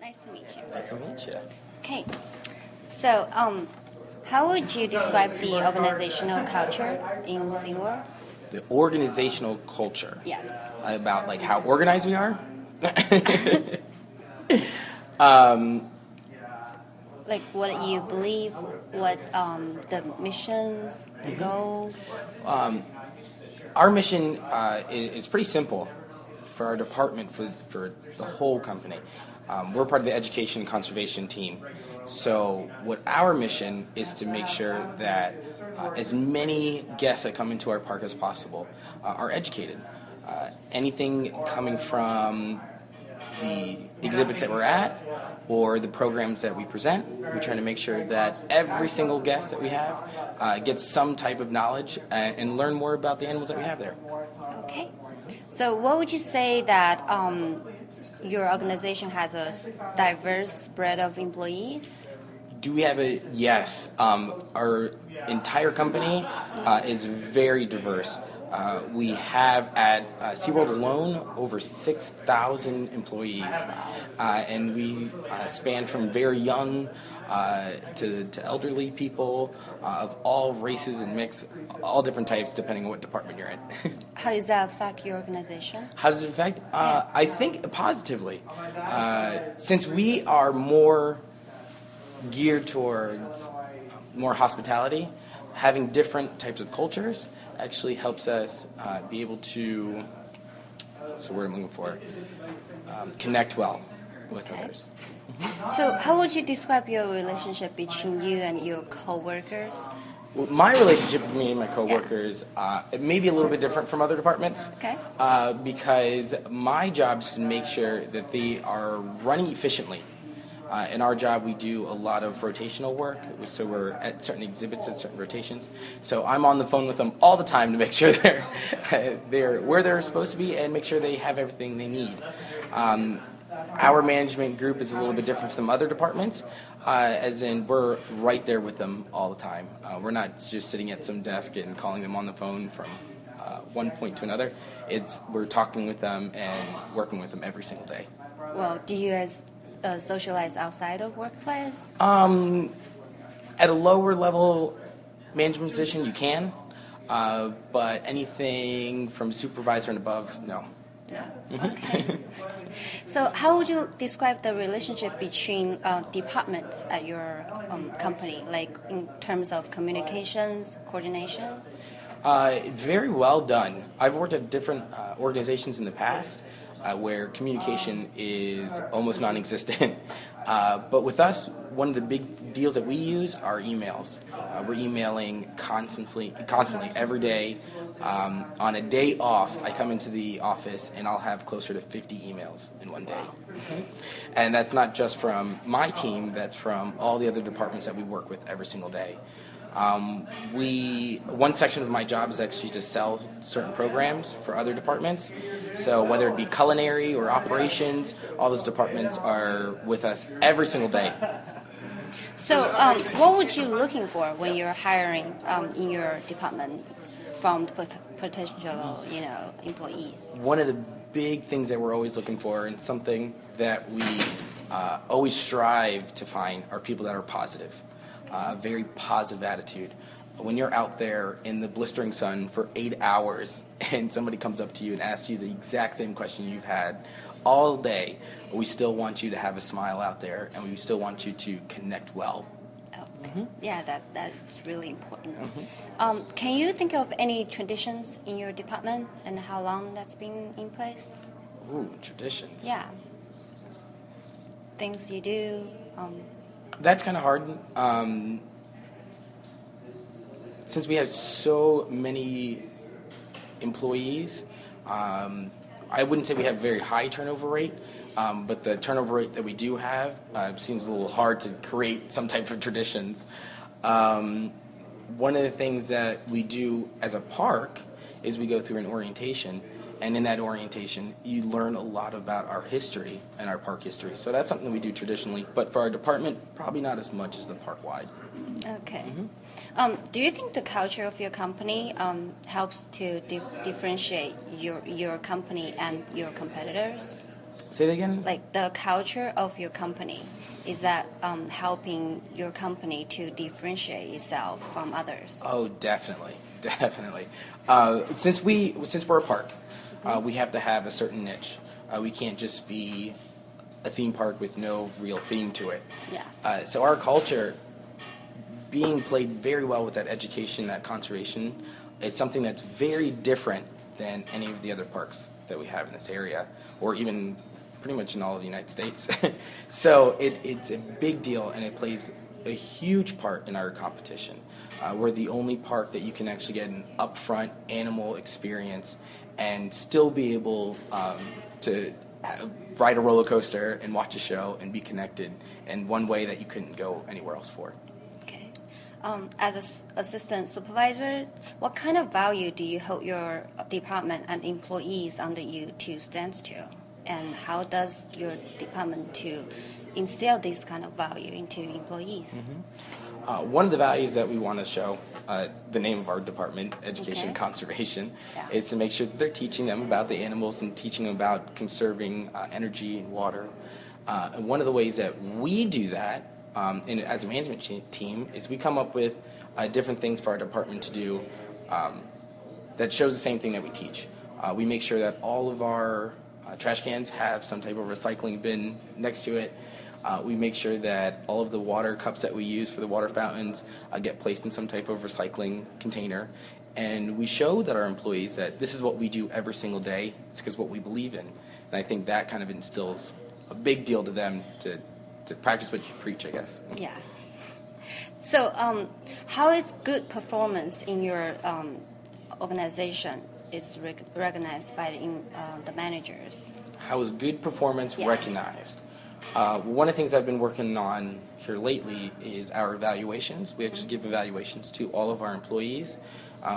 Nice to meet you. Nice to meet you. Okay, so how would you describe the organizational culture in SeaWorld? The organizational culture. Yes. About like how organized we are. Like what you believe, what the missions, the goal. Our mission is pretty simple for our department, for the whole company. We're part of the education and conservation team. So what our mission is to make sure that as many guests that come into our park as possible are educated. Anything coming from the exhibits that we're at or the programs that we present, we're trying to make sure that every single guest that we have gets some type of knowledge and learn more about the animals that we have there. Okay. So what would you say that your organization has a diverse spread of employees? Do we have a yes? Our entire company is very diverse. We have at SeaWorld alone over 6,000 employees, and we span from very young to elderly people of all races and mix, all different types depending on what department you're in. How does that affect your organization? How does it affect? I think positively, since we are more geared towards more hospitality, having different types of cultures actually helps us be able to, what's the word I'm looking for, connect well with others. So how would you describe your relationship between you and your co-workers? Well, my relationship with me and my coworkers it may be a little bit different from other departments. Okay. Because my job is to make sure that they are running efficiently. In our job, we do a lot of rotational work, so we're at certain exhibits at certain rotations. So I'm on the phone with them all the time to make sure they're where they're supposed to be and make sure they have everything they need. Our management group is a little bit different from other departments, as in we're right there with them all the time. We're not just sitting at some desk and calling them on the phone from one point to another. We're talking with them and working with them every single day. Well, do you guys socialize outside of workplace? At a lower level management position, you can, but anything from supervisor and above, no. Yeah. Okay. So how would you describe the relationship between departments at your company, like in terms of communications, coordination? Very well done. I've worked at different organizations in the past where communication is almost non-existent. But with us, one of the big deals that we use are emails. We're emailing constantly, every day. On a day off, I come into the office and I'll have closer to 50 emails in one day. And that's not just from my team, that's from all the other departments that we work with every single day. One section of my job is actually to sell certain programs for other departments. So whether it be culinary or operations, all those departments are with us every single day. So what would you looking for when you're hiring in your department from potential, employees? One of the big things that we're always looking for, and something that we always strive to find, are people that are positive. Very positive attitude. When you're out there in the blistering sun for 8 hours and somebody comes up to you and asks you the exact same question you've had all day, we still want you to have a smile out there and we still want you to connect well. Okay. Mm-hmm. Yeah, that's really important. Mm-hmm. Can you think of any traditions in your department and how long that's been in place? Ooh, traditions. Yeah. Things you do. That's kind of hard. Since we have so many employees, I wouldn't say we have a very high turnover rate, but the turnover rate that we do have seems a little hard to create some type of traditions. One of the things that we do as a park is we go through an orientation, and in that orientation, you learn a lot about our history and our park history. So that's something we do traditionally, but for our department, probably not as much as the park-wide. Okay. Mm-hmm. Do you think the culture of your company helps to differentiate your company and your competitors? Say that again? Like the culture of your company, is that helping your company to differentiate itself from others? Oh, definitely, definitely. Since we're a park, we have to have a certain niche. We can't just be a theme park with no real theme to it. Yeah. So our culture, being played very well with that education, that conservation, is something that's very different than any of the other parks that we have in this area, or even pretty much in all of the United States. So it's a big deal, and it plays a huge part in our competition. We're the only park that you can actually get an upfront animal experience and still be able to ride a roller coaster and watch a show and be connected in one way that you couldn't go anywhere else for. Okay. As an assistant supervisor, what kind of value do you hope your department and employees under you to stand to? And how does your department to instill this kind of value into employees? One of the values that we want to show, the name of our department, Education and Conservation, is to make sure that they're teaching them about the animals and teaching them about conserving energy and water. And one of the ways that we do that as a management team is we come up with different things for our department to do that shows the same thing that we teach. We make sure that all of our trash cans have some type of recycling bin next to it. We make sure that all of the water cups that we use for the water fountains get placed in some type of recycling container. And we show that our employees that this is what we do every single day. It's because what we believe in. And I think that kind of instills a big deal to them to practice what you preach, I guess. Yeah. So how is good performance in your organization is recognized by the managers? How is good performance recognized? One of the things I've been working on here lately is our evaluations. We actually give evaluations to all of our employees.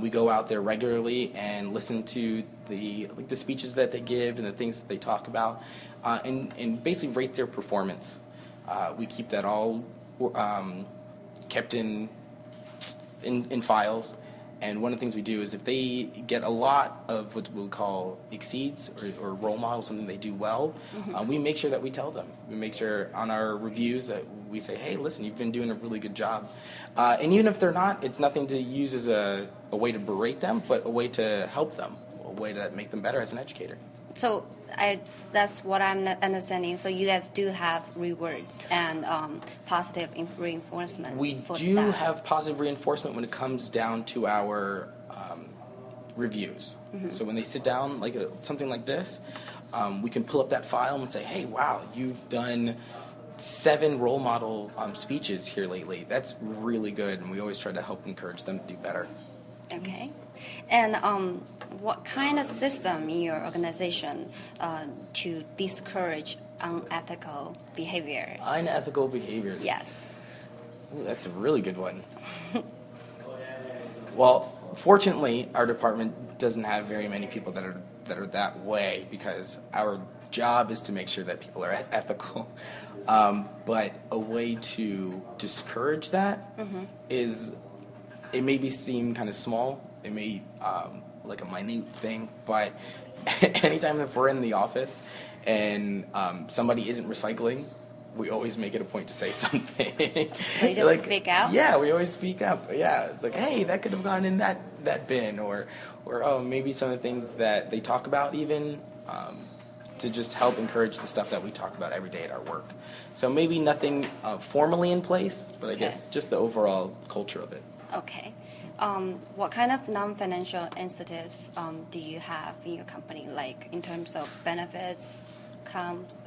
We go out there regularly and listen to the speeches that they give and the things that they talk about, and basically rate their performance. We keep that all kept in files. And one of the things we do is if they get a lot of what we'll call exceeds or role models, something they do well, we make sure that we tell them. We make sure on our reviews that we say, hey, listen, you've been doing a really good job. And even if they're not, it's nothing to use as a way to berate them, but a way to help them, a way to make them better as an educator. So that's what I'm understanding. So you guys do have rewards and positive reinforcement. We do have positive reinforcement when it comes down to our reviews. So when they sit down, like something like this, we can pull up that file and say, hey, wow, you've done 7 role model speeches here lately. That's really good, and we always try to help encourage them to do better. Okay. And what kind of system in your organization to discourage unethical behaviors? Unethical behaviors? Yes. Ooh, that's a really good one. Well, fortunately, our department doesn't have very many people that are that way, because our job is to make sure that people are ethical. But a way to discourage that is, it may seem kind of small. It may like a minute thing, but anytime if we're in the office and somebody isn't recycling, we always make it a point to say something. So you just speak out? Yeah, we always speak up. Yeah, it's like, hey, that could have gone in that bin, or oh, maybe some of the things that they talk about even, to just help encourage the stuff that we talk about every day at our work. So maybe nothing formally in place, but I guess just the overall culture of it. Okay. What kind of non-financial incentives do you have in your company, like in terms of benefits,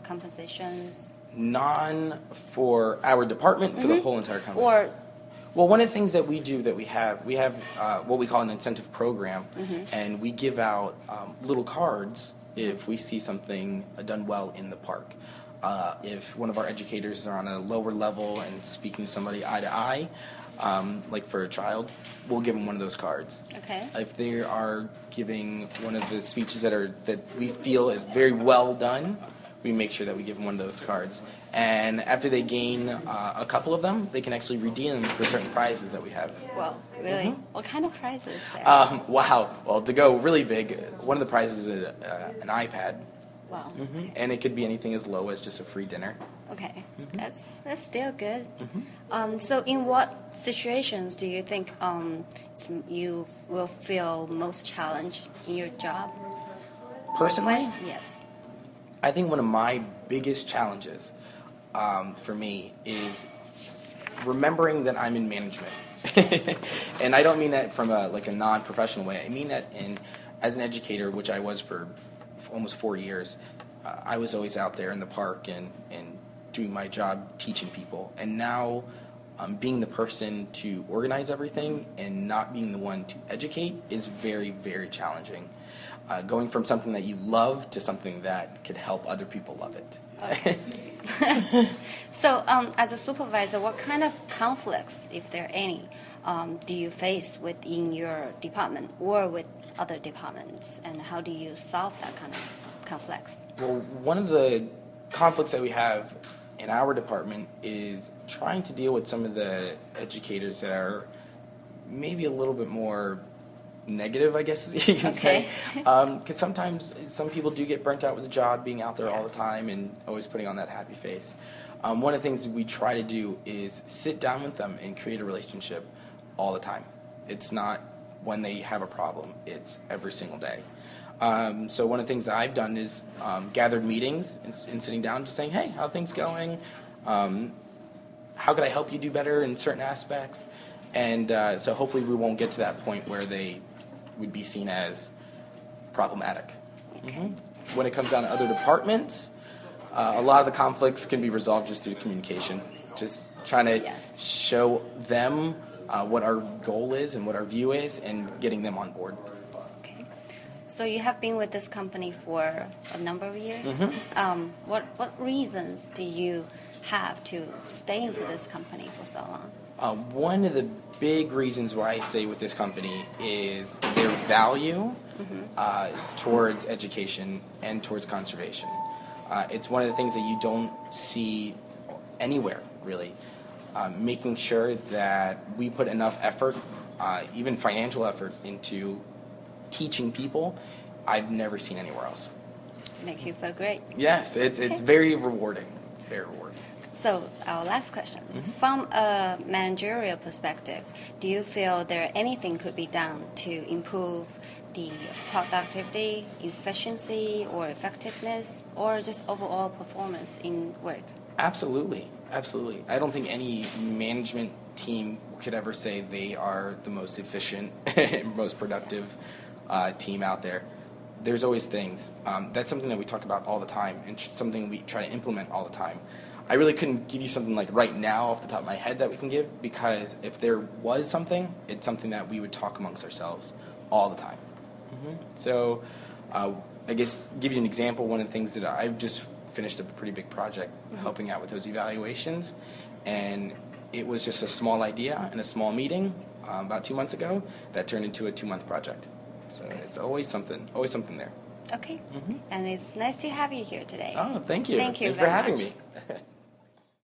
compensations? None for our department, for the whole entire company. Well, one of the things that we do that we have what we call an incentive program, and we give out little cards if we see something done well in the park. If one of our educators are on a lower level and speaking to somebody eye to eye, like for a child, we'll give them one of those cards. Okay. If they are giving one of the speeches that we feel is very well done, we make sure that we give them one of those cards. And after they gain a couple of them, they can actually redeem them for certain prizes that we have. Well, really? What kind of prizes there? Wow. Well, to go really big, one of the prizes is an iPad. Wow. And it could be anything as low as just a free dinner. Okay, that's still good. So, in what situations do you think you will feel most challenged in your job? Personally, Yes. I think one of my biggest challenges for me is remembering that I'm in management. And I don't mean that from a non-professional way. I mean that as an educator, which I was for almost 4 years, I was always out there in the park and doing my job teaching people. And now being the person to organize everything and not being the one to educate is very, very challenging. Going from something that you love to something that could help other people love it. Okay. So, as a supervisor, what kind of conflicts, if there are any, do you face within your department or with other departments, and how do you solve that kind of conflicts? Well, one of the conflicts that we have in our department is trying to deal with some of the educators that are maybe a little bit more negative, I guess you can say. Because sometimes some people do get burnt out with the job, being out there all the time and always putting on that happy face. One of the things we try to do is sit down with them and create a relationship all the time. It's not when they have a problem, it's every single day. So one of the things that I've done is gathered meetings and sitting down just saying, hey, how are things going? How could I help you do better in certain aspects? And so hopefully we won't get to that point where they would be seen as problematic. Okay. When it comes down to other departments, a lot of the conflicts can be resolved just through communication. Just trying to show them what our goal is and what our view is and getting them on board. Okay. So you have been with this company for a number of years. What reasons do you have to stay for this company for so long? One of the big reasons why I stay with this company is their value towards education and towards conservation. It's one of the things that you don't see anywhere, really. Making sure that we put enough effort, even financial effort, into teaching people, I've never seen anywhere else. Make you feel great. Yes, it's very rewarding. It's very rewarding. So our last question. From a managerial perspective, do you feel there anything could be done to improve the productivity, efficiency, or effectiveness, or just overall performance in work? Absolutely. Absolutely. I don't think any management team could ever say they are the most efficient and most productive team out there. There's always things. That's something that we talk about all the time and something we try to implement all the time. I really couldn't give you something like right now off the top of my head that we can give, because if there was something, it's something that we would talk amongst ourselves all the time. So I guess give you an example, one of the things that I've just finished a pretty big project helping out with those evaluations, and it was just a small idea in a small meeting about 2 months ago that turned into a 2-month project. So it's always something there. Okay. And it's nice to have you here today. Oh, thank you. Thank you Thanks for very having much. me.